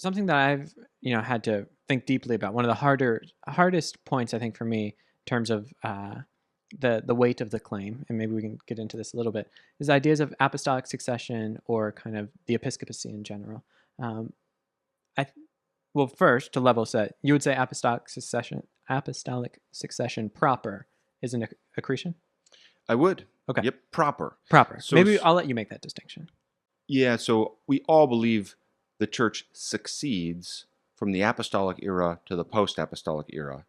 something that I've had to think deeply about. One of the hardest points I think for me in terms of the weight of the claim, and maybe we can get into this a little bit, is ideas of apostolic succession or kind of the episcopacy in general. Um, I well, first to level set, you would say apostolic succession proper is an accretion. I would. Okay. Yep, proper. Proper. So Maybe I'll let you make that distinction. Yeah, so we all believe the church succeeds from the apostolic era to the post-apostolic era.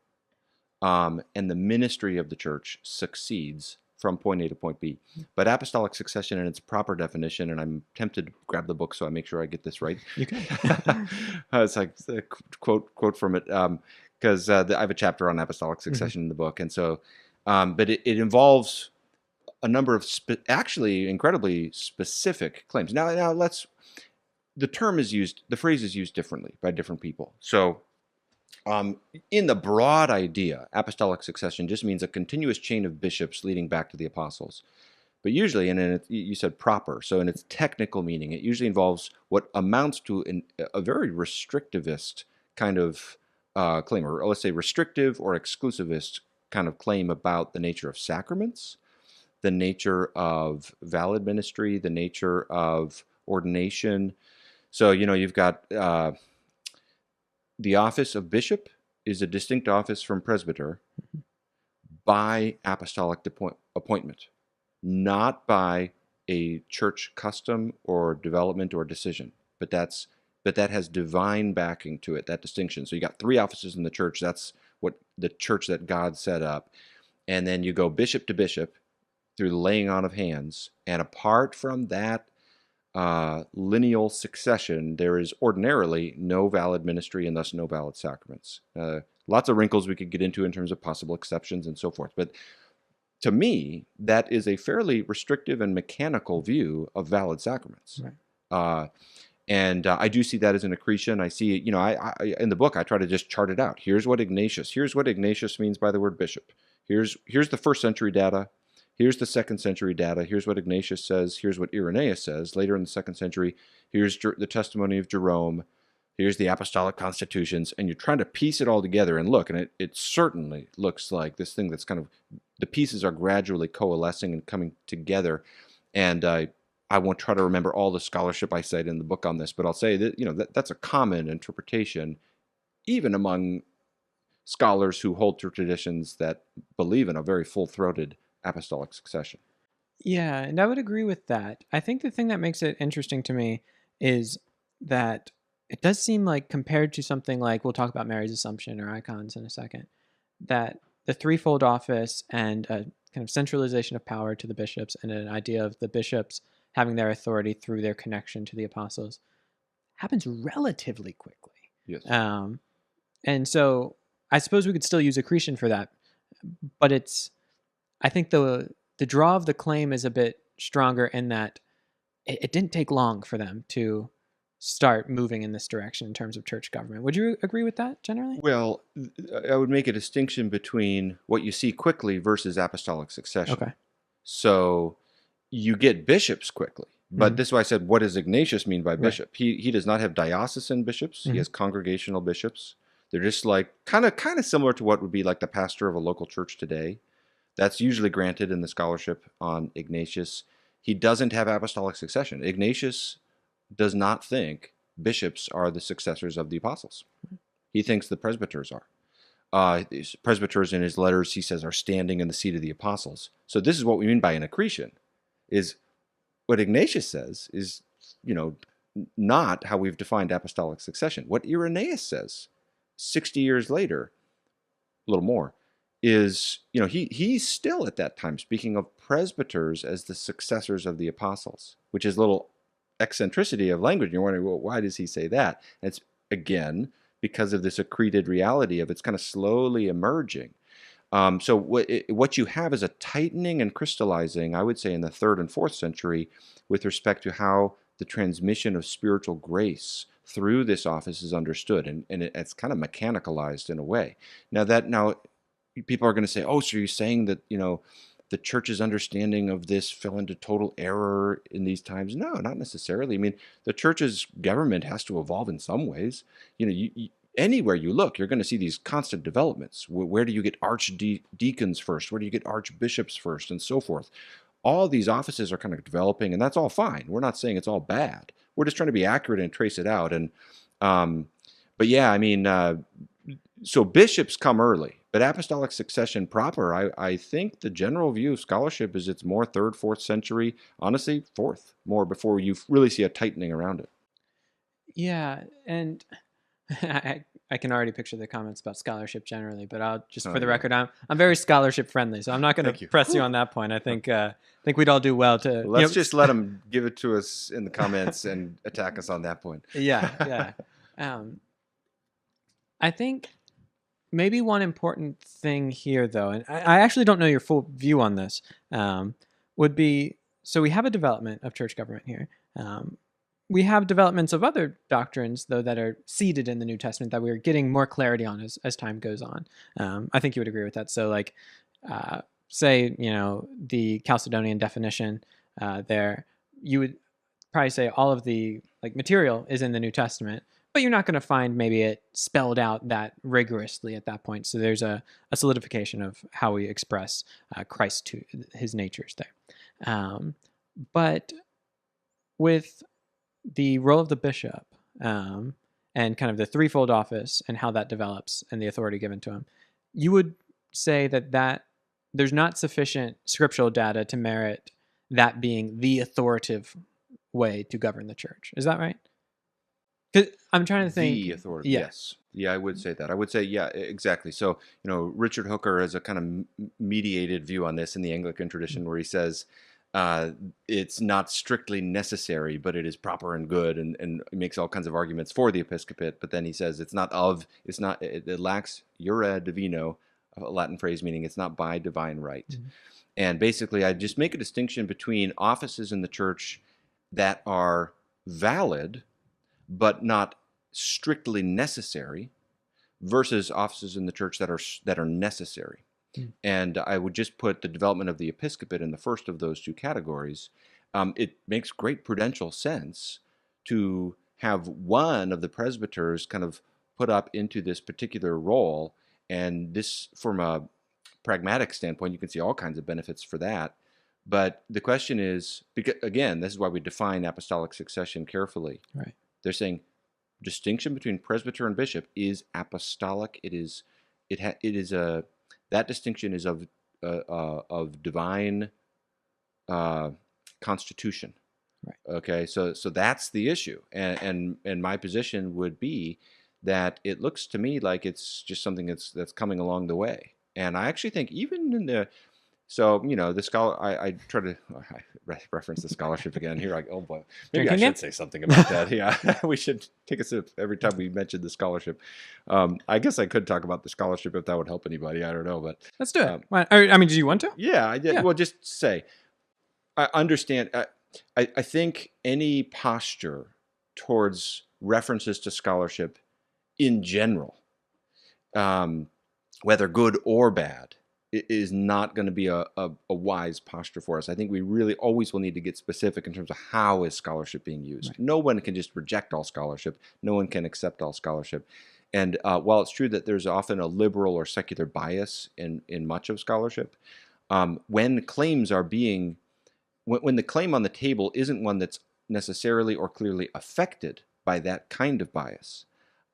And the ministry of the church succeeds from point A to point B. But apostolic succession in its proper definition, and I'm tempted to grab the book so I make sure I get this right. You can. It's like a quote from it, because I have a chapter on apostolic succession in the book. And so, but it involves a number of actually incredibly specific claims. Now the phrase is used differently by different people. So in the broad idea, apostolic succession just means a continuous chain of bishops leading back to the apostles. But usually, you said proper, so in its technical meaning, it usually involves what amounts to a very restrictivist kind of claim, or let's say restrictive or exclusivist kind of claim about the nature of sacraments, the nature of valid ministry, the nature of ordination. So, you've got the office of bishop is a distinct office from presbyter by apostolic appointment, not by a church custom or development or decision. But that has divine backing to it, that distinction. So you got 3 offices in the church. That's what the church that God set up. And then you go bishop to bishop through the laying on of hands. And apart from that lineal succession, there is ordinarily no valid ministry and thus no valid sacraments. Lots of wrinkles we could get into in terms of possible exceptions and so forth. But to me, that is a fairly restrictive and mechanical view of valid sacraments. Right. And I do see that as an accretion. I see, I in the book, I try to just chart it out. Here's what Ignatius means by the word bishop. Here's the first century data. Here's the second century data. Here's what Ignatius says. Here's what Irenaeus says. Later in the second century, here's the testimony of Jerome. Here's the apostolic constitutions. And you're trying to piece it all together and look. And it certainly looks like this thing that's kind of, the pieces are gradually coalescing and coming together. And I won't try to remember all the scholarship I cite in the book on this, but I'll say that, that's a common interpretation, even among scholars who hold to traditions that believe in a very full-throated apostolic succession. Yeah, and I would agree with that. I think the thing that makes it interesting to me is that it does seem like, compared to something like, we'll talk about Mary's Assumption or icons in a second, that the threefold office and a kind of centralization of power to the bishops and an idea of the bishops having their authority through their connection to the apostles happens relatively quickly. Yes. And so I suppose we could still use accretion for that, but I think the draw of the claim is a bit stronger in that it didn't take long for them to start moving in this direction in terms of church government. Would you agree with that generally? Well, I would make a distinction between what you see quickly versus apostolic succession. Okay. So you get bishops quickly. But this is why I said, what does Ignatius mean by bishop? Right. He does not have diocesan bishops. He has congregational bishops. They're just like kind of similar to what would be like the pastor of a local church today. That's usually granted in the scholarship on Ignatius. He doesn't have apostolic succession. Ignatius does not think bishops are the successors of the apostles. He thinks the presbyters are. These presbyters, in his letters, he says, are standing in the seat of the apostles. So this is what we mean by an accretion, is what Ignatius says is, not how we've defined apostolic succession. What Irenaeus says 60 years later, a little more, is, he's still at that time speaking of presbyters as the successors of the apostles, which is a little eccentricity of language. You're wondering, well, why does he say that? And it's, again, because of this accreted reality of it's kind of slowly emerging. So what you have is a tightening and crystallizing, I would say, in the 3rd and 4th century with respect to how the transmission of spiritual grace through this office is understood, and it's kind of mechanicalized in a way. Now people are going to say, oh, so you're saying that, the church's understanding of this fell into total error in these times. No, not necessarily. I mean, the church's government has to evolve in some ways. Anywhere you look, you're going to see these constant developments. Where do you get archdeacons first? Where do you get archbishops first, and so forth? All these offices are kind of developing, and that's all fine. We're not saying it's all bad. We're just trying to be accurate and trace it out. And but yeah, I mean, so bishops come early, but apostolic succession proper, I think the general view of scholarship is it's more 3rd, 4th century, honestly, 4th, more before you really see a tightening around it. Yeah, and I can already picture the comments about scholarship generally, but I'll just for the record, I'm very scholarship friendly, so I'm not going to press you on that point. I think we'd all do well to. Let's just let them give it to us in the comments and attack us on that point. Yeah. I think maybe one important thing here, though, and I actually don't know your full view on this, would be, so we have a development of church government here. We have developments of other doctrines, though, that are seated in the New Testament that we're getting more clarity on as time goes on. I think you would agree with that. So, like, say, the Chalcedonian definition there, you would probably say all of the material is in the New Testament, but you're not going to find maybe it spelled out that rigorously at that point. So there's a solidification of how we express Christ to his natures there. But with the role of the bishop and kind of the threefold office and how that develops and the authority given to him, you would say that there's not sufficient scriptural data to merit that being the authoritative way to govern the church. Is that right? 'Cause I'm trying to think. The authority, yes. Yeah, I would say that. I would say, yeah, exactly. So, Richard Hooker has a kind of mediated view on this in the Anglican tradition where he says, it's not strictly necessary, but it is proper and good, and makes all kinds of arguments for the episcopate. But then he says it lacks iure divino, a Latin phrase meaning it's not by divine right. Mm-hmm. And basically, I just make a distinction between offices in the church that are valid, but not strictly necessary, versus offices in the church that are necessary. And I would just put the development of the episcopate in the first of those two categories. It makes great prudential sense to have one of the presbyters kind of put up into this particular role. And this, from a pragmatic standpoint, you can see all kinds of benefits for that. But the question is, because, again, this is why we define apostolic succession carefully. Right. They're saying distinction between presbyter and bishop is apostolic. That distinction is of divine constitution. Right. Okay, so that's the issue, and my position would be that it looks to me like it's just something that's coming along the way, and I actually think even in the the scholar, I try to reference the scholarship again here. Oh boy, maybe I should say something about that. Yeah, we should take a sip every time we mention the scholarship. I guess I could talk about the scholarship if that would help anybody. I don't know, but let's do it. I mean, do you want to? Yeah, I did. Yeah. Well, just say, I understand. I think any posture towards references to scholarship in general, whether good or bad, is not going to be a wise posture for us. I think we really always will need to get specific in terms of how is scholarship being used. Right. No one can just reject all scholarship. No one can accept all scholarship. And while it's true that there's often a liberal or secular bias in much of scholarship, when claims are being, when the claim on the table isn't one that's necessarily or clearly affected by that kind of bias,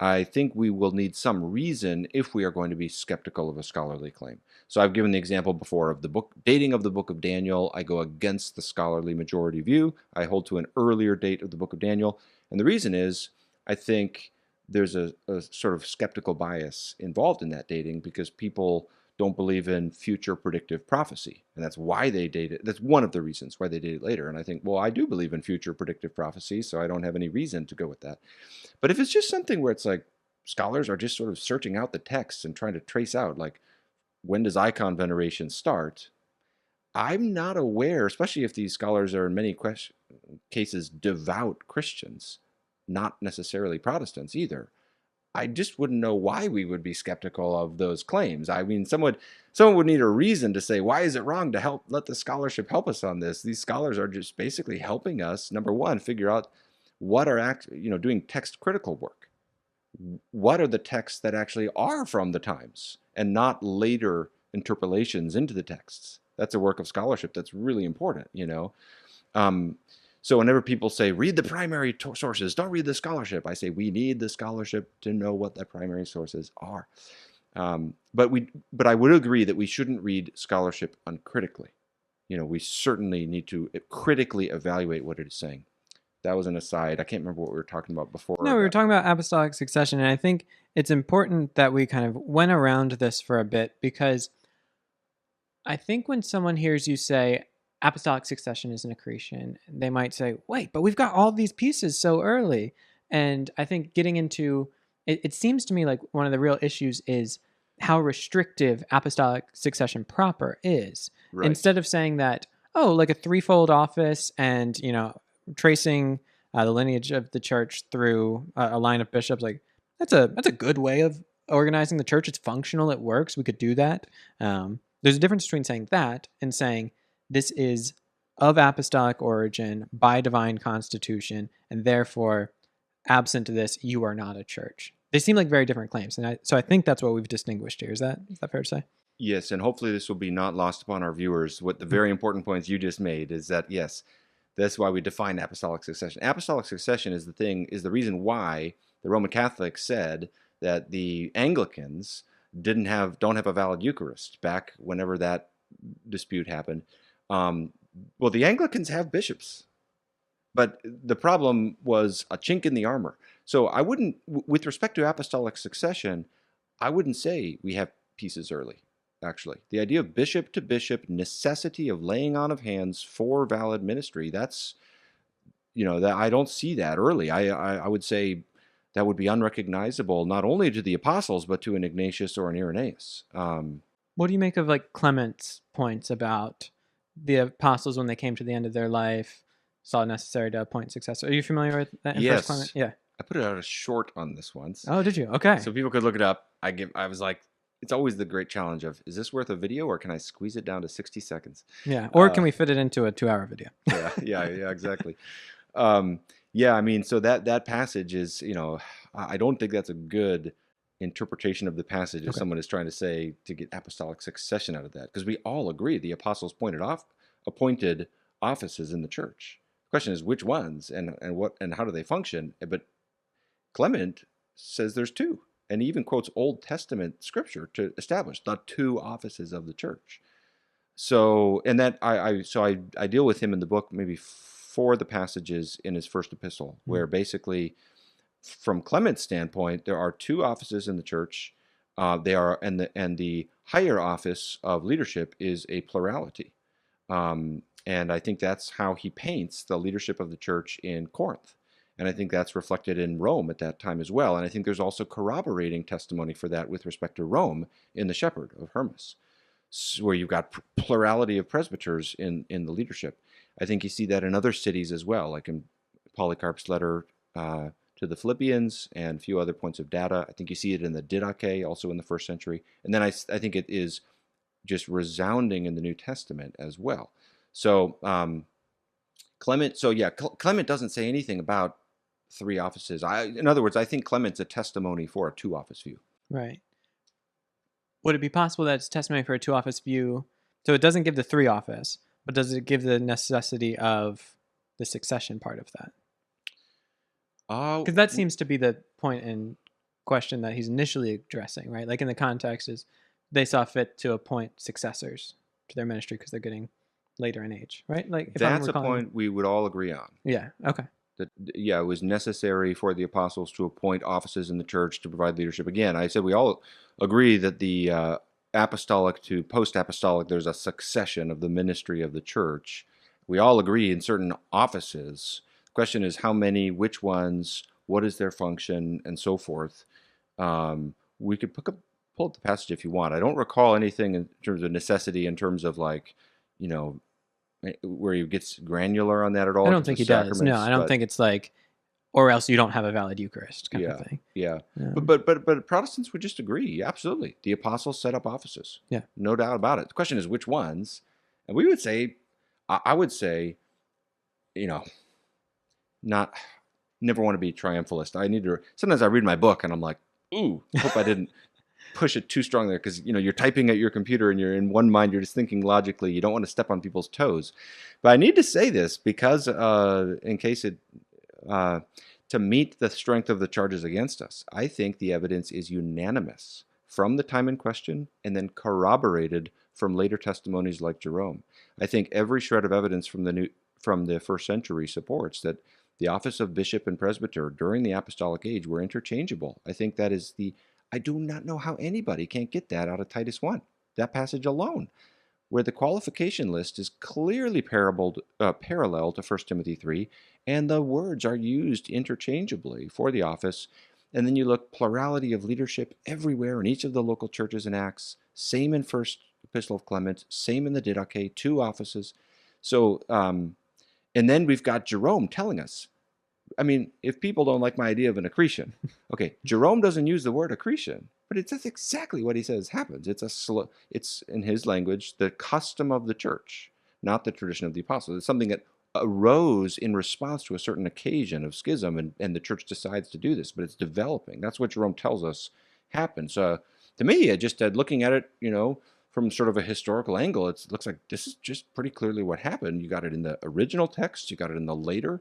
I think we will need some reason if we are going to be skeptical of a scholarly claim. So I've given the example before of the dating of the book of Daniel. I go against the scholarly majority view. I hold to an earlier date of the book of Daniel. And the reason is, I think there's a sort of skeptical bias involved in that dating because people don't believe in future predictive prophecy. And that's why they date it. That's one of the reasons why they date it later. And I think, well, I do believe in future predictive prophecy, so I don't have any reason to go with that. But if it's just something where it's like scholars are just sort of searching out the texts and trying to trace out, like, when does icon veneration start? I'm not aware, especially if these scholars are in many cases devout Christians, not necessarily Protestants either. I just wouldn't know why we would be skeptical of those claims. I mean, someone would need a reason to say, why is it wrong to let the scholarship help us on this? These scholars are just basically helping us, number one, figure out what are doing text critical work. What are the texts that actually are from the times and not later interpolations into the texts? That's a work of scholarship that's really important. So whenever people say, read the primary sources, don't read the scholarship, I say, we need the scholarship to know what the primary sources are. But I would agree that we shouldn't read scholarship uncritically. We certainly need to critically evaluate what it is saying. That was an aside. I can't remember what we were talking about before. No, we were talking about apostolic succession, and I think it's important that we kind of went around this for a bit, because I think when someone hears you say apostolic succession is an accretion, they might say, wait, but we've got all these pieces so early. And I think getting into it seems to me like one of the real issues is how restrictive apostolic succession proper is. Right. Instead of saying that, oh, like a threefold office and, tracing the lineage of the church through a line of bishops, like that's a good way of organizing the church. It's functional. It works. We could do that. There's a difference between saying that and saying this is of apostolic origin by divine constitution, and therefore, absent to this, you are not a church. They seem like very different claims, and so I think that's what we've distinguished here. Is that fair to say? Yes, and hopefully this will be not lost upon our viewers. What the very important points you just made is that, yes, that's why we define apostolic succession. Apostolic succession is the reason why the Roman Catholics said that the Anglicans don't have a valid Eucharist back whenever that dispute happened. Well, the Anglicans have bishops, but the problem was a chink in the armor. So I wouldn't, with respect to apostolic succession, I wouldn't say we have pieces early. Actually, the idea of bishop to bishop, necessity of laying on of hands for valid ministry, that's, that I don't see that early. I would say that would be unrecognizable, not only to the apostles, but to an Ignatius or an Irenaeus. What do you make of like Clement's points about the apostles when they came to the end of their life saw it necessary to appoint successor? Are you familiar with that? Yes. Clement? Yeah. I put it out a short on this once. Oh, did you? Okay. So people could look it up. I was like, it's always the great challenge of, is this worth a video or can I squeeze it down to 60 seconds? Yeah. Or can we fit it into a 2-hour video? yeah, exactly. Yeah, I mean, so that passage is, I don't think that's a good interpretation of the passage if someone is trying to say to get apostolic succession out of that, because we all agree the apostles appointed offices in the church. The question is which ones and how do they function? But Clement says there's two, and he even quotes Old Testament scripture to establish the two offices of the church. So, and that I deal with him in the book maybe 4 of the passages in his first epistle, where basically, from Clement's standpoint, there are 2 offices in the church. They are, and the higher office of leadership is a plurality, and I think that's how he paints the leadership of the church in Corinth. And I think that's reflected in Rome at that time as well. And I think there's also corroborating testimony for that with respect to Rome in the Shepherd of Hermas, where you've got plurality of presbyters in the leadership. I think you see that in other cities as well, like in Polycarp's letter to the Philippians and a few other points of data. I think you see it in the Didache, also in the 1st century. And then I think it is just resounding in the New Testament as well. So Clement doesn't say anything about 3 offices. In other words, I think Clement's a testimony for a 2-office view. Right. Would it be possible that it's testimony for a 2-office view? So it doesn't give the 3-office, but does it give the necessity of the succession part of that? Because that seems to be the point in question that he's initially addressing, right? Like in the context is they saw fit to appoint successors to their ministry because they're getting later in age, right? Like that's a point we would all agree on. Yeah. Okay. That it was necessary for the apostles to appoint offices in the church to provide leadership. Again, I said we all agree that the apostolic to post-apostolic, there's a succession of the ministry of the church. We all agree in certain offices. The question is how many, which ones, what is their function, and so forth. We could pull up the passage if you want. I don't recall anything in terms of necessity, in terms of like, where he gets granular on that at all. I don't think he does. No, I don't think it's like or else you don't have a valid Eucharist kind of Yeah, thing. yeah. Um, But Protestants would just agree. Absolutely, the apostles set up offices. Yeah. No doubt about it. The question is which ones, and we would say, I would say, you know, not never want to be triumphalist. I need to. Sometimes I read my book and I'm like, ooh, hope I didn't push it too strong there, because you're typing at your computer and you're in one mind, you're just thinking logically, you don't want to step on people's toes. But I need to say this because in case it to meet the strength of the charges against us, I think the evidence is unanimous from the time in question and then corroborated from later testimonies like Jerome. I think every shred of evidence from the first century supports that the office of bishop and presbyter during the apostolic age were interchangeable. I think that is I do not know how anybody can't get that out of Titus 1, that passage alone, where the qualification list is clearly parallel to 1 Timothy 3, and the words are used interchangeably for the office. And then you look, plurality of leadership everywhere in each of the local churches in Acts, same in First Epistle of Clement, same in the Didache, 2 offices. So, and then we've got Jerome telling us, I mean, if people don't like my idea of an accretion, okay, Jerome doesn't use the word accretion, but that's exactly what he says happens. It's in his language, the custom of the church, not the tradition of the apostles. It's something that arose in response to a certain occasion of schism, and the church decides to do this, but it's developing. That's what Jerome tells us happens. To me, just looking at it, from sort of a historical angle, it looks like this is just pretty clearly what happened. You got it in the original text, you got it in the later.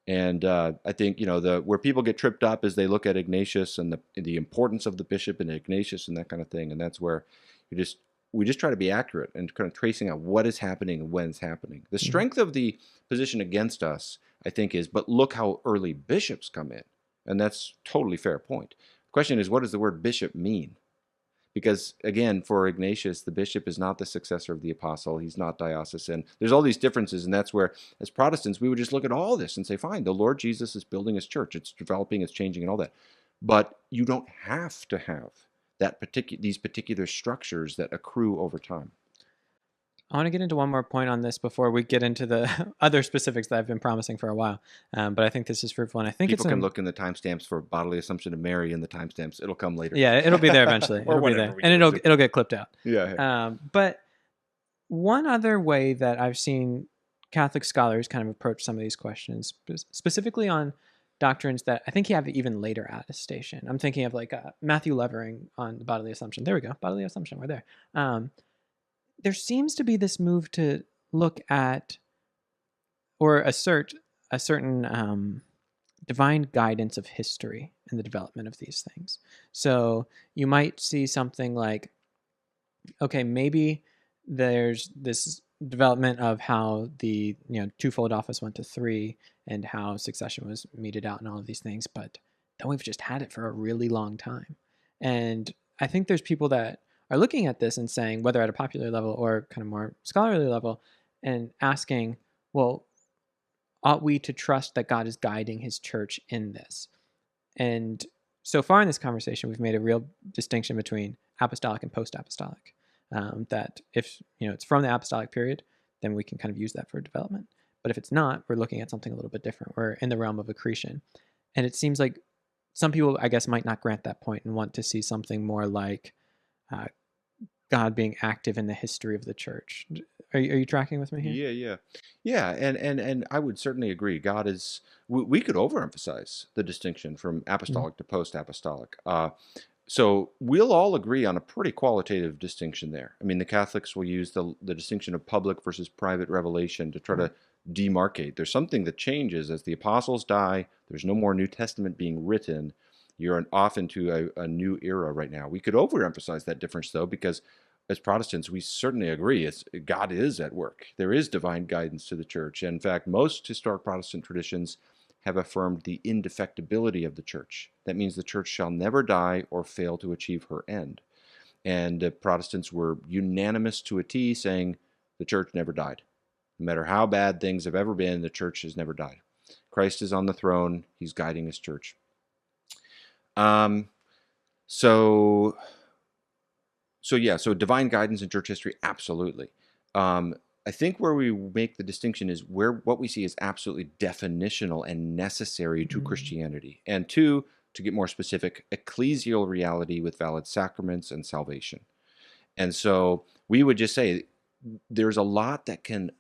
And I think where people get tripped up is they look at Ignatius and the importance of the bishop and Ignatius and that kind of thing, and that's where we just try to be accurate and kind of tracing out what is happening and when it's happening. The strength of the position against us, I think, is, but look how early bishops come in, and that's totally fair point. The question is, what does the word bishop mean? Because, again, for Ignatius, the bishop is not the successor of the apostle. He's not diocesan. There's all these differences, and that's where, as Protestants, we would just look at all this and say, fine, the Lord Jesus is building his church. It's developing, it's changing, and all that. But you don't have to have these particular structures that accrue over time. I want to get into one more point on this before we get into the other specifics that I've been promising for a while. But I think this is fruitful, and I think people can look in the timestamps for bodily assumption of Mary in the timestamps. It'll come later. Yeah, it'll be there eventually. Or it'll be there, and it'll get clipped out. Yeah. But one other way that I've seen Catholic scholars kind of approach some of these questions, specifically on doctrines that I think you have even later attestation. I'm thinking of like Matthew Levering on the bodily assumption. There we go, bodily assumption. We're there. There seems to be this move to look at or assert a certain divine guidance of history in the development of these things. So you might see something like, okay, maybe there's this development of how the twofold office went to 3 and how succession was meted out and all of these things, but then we've just had it for a really long time. And I think there's people that are looking at this and saying, whether at a popular level or kind of more scholarly level, and asking, well, ought we to trust that God is guiding his church in this? And so far in this conversation, we've made a real distinction between apostolic and post-apostolic. That if it's from the apostolic period, then we can kind of use that for development. But if it's not, we're looking at something a little bit different. We're in the realm of accretion. And it seems like some people, I guess, might not grant that point and want to see something more like God being active in the history of the church. Are you tracking with me here? Yeah. And I would certainly agree. God is. We could overemphasize the distinction from apostolic to post-apostolic. So we'll all agree on a pretty qualitative distinction there. I mean, the Catholics will use the distinction of public versus private revelation to try to demarcate. There's something that changes as the apostles die. There's no more New Testament being written. You're off into a new era right now. We could overemphasize that difference, though, because as Protestants, we certainly agree God is at work. There is divine guidance to the church. And in fact, most historic Protestant traditions have affirmed the indefectibility of the church. That means the church shall never die or fail to achieve her end. And Protestants were unanimous to a T, saying the church never died. No matter how bad things have ever been, the church has never died. Christ is on the throne. He's guiding his church. So divine guidance in church history, absolutely. I I think where we make the distinction is where what we see is absolutely definitional and necessary to Christianity, and two, to get more specific, ecclesial reality with valid sacraments and salvation. And so we would just say there's a lot that can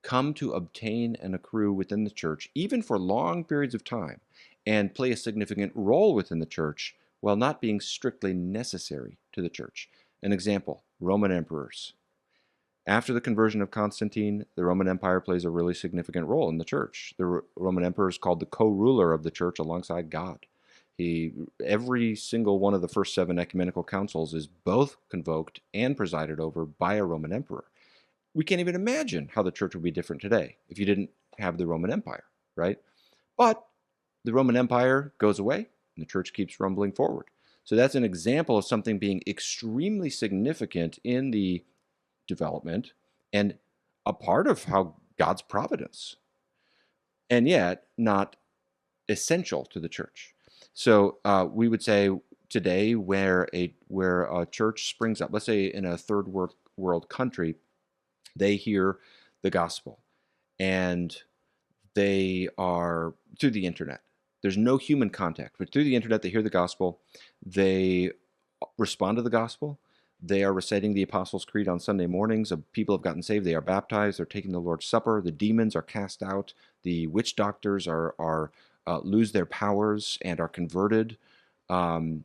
come to obtain and accrue within the church, even for long periods of time, and play a significant role within the church while not being strictly necessary to the church. An example, Roman emperors. After the conversion of Constantine, the Roman Empire plays a really significant role in the church. The Roman emperor is called the co-ruler of the church alongside God. Every single one of the first 7 ecumenical councils is both convoked and presided over by a Roman emperor. We can't even imagine how the church would be different today if you didn't have the Roman Empire, right? But the Roman Empire goes away and the church keeps rumbling forward. So that's an example of something being extremely significant in the development and a part of how God's providence, and yet not essential to the church. So we would say today where a church springs up, let's say in a third world country, they hear the gospel and they are through the internet. There's no human contact, but through the internet they hear the gospel, they respond to the gospel. They are reciting the Apostles' Creed on Sunday mornings. People have gotten saved. They are baptized. They're taking the Lord's Supper. The demons are cast out. The witch doctors are lose their powers and are converted. There's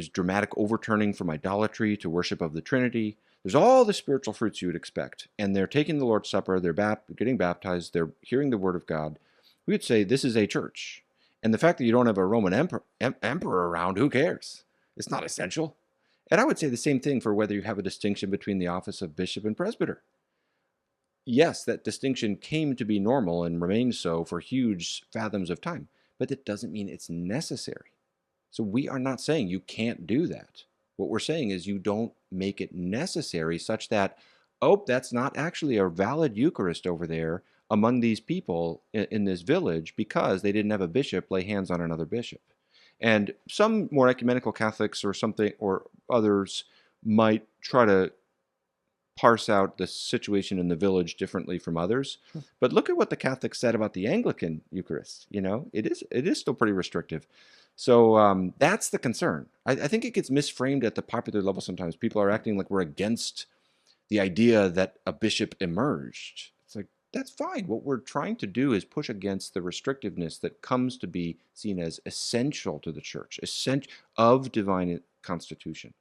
dramatic overturning from idolatry to worship of the Trinity. There's all the spiritual fruits you would expect. And they're taking the Lord's Supper. They're getting baptized. They're hearing the Word of God. We would say this is a church. And the fact that you don't have a Roman emperor around, who cares? It's not essential. And I would say the same thing for whether you have a distinction between the office of bishop and presbyter. Yes, that distinction came to be normal and remains so for huge fathoms of time, but it doesn't mean it's necessary. So we are not saying you can't do that. What we're saying is you don't make it necessary such that, oh, that's not actually a valid Eucharist over there among these people in this village because they didn't have a bishop lay hands on another bishop. And some more ecumenical Catholics or something or others might try to parse out the situation in the village differently from others. But look at what the Catholics said about the Anglican Eucharist. It is still pretty restrictive. So that's the concern. I think it gets misframed at the popular level sometimes. People are acting like we're against the idea that a bishop emerged. It's like, that's fine. What we're trying to do is push against the restrictiveness that comes to be seen as essential to the church, essential of divine constitution.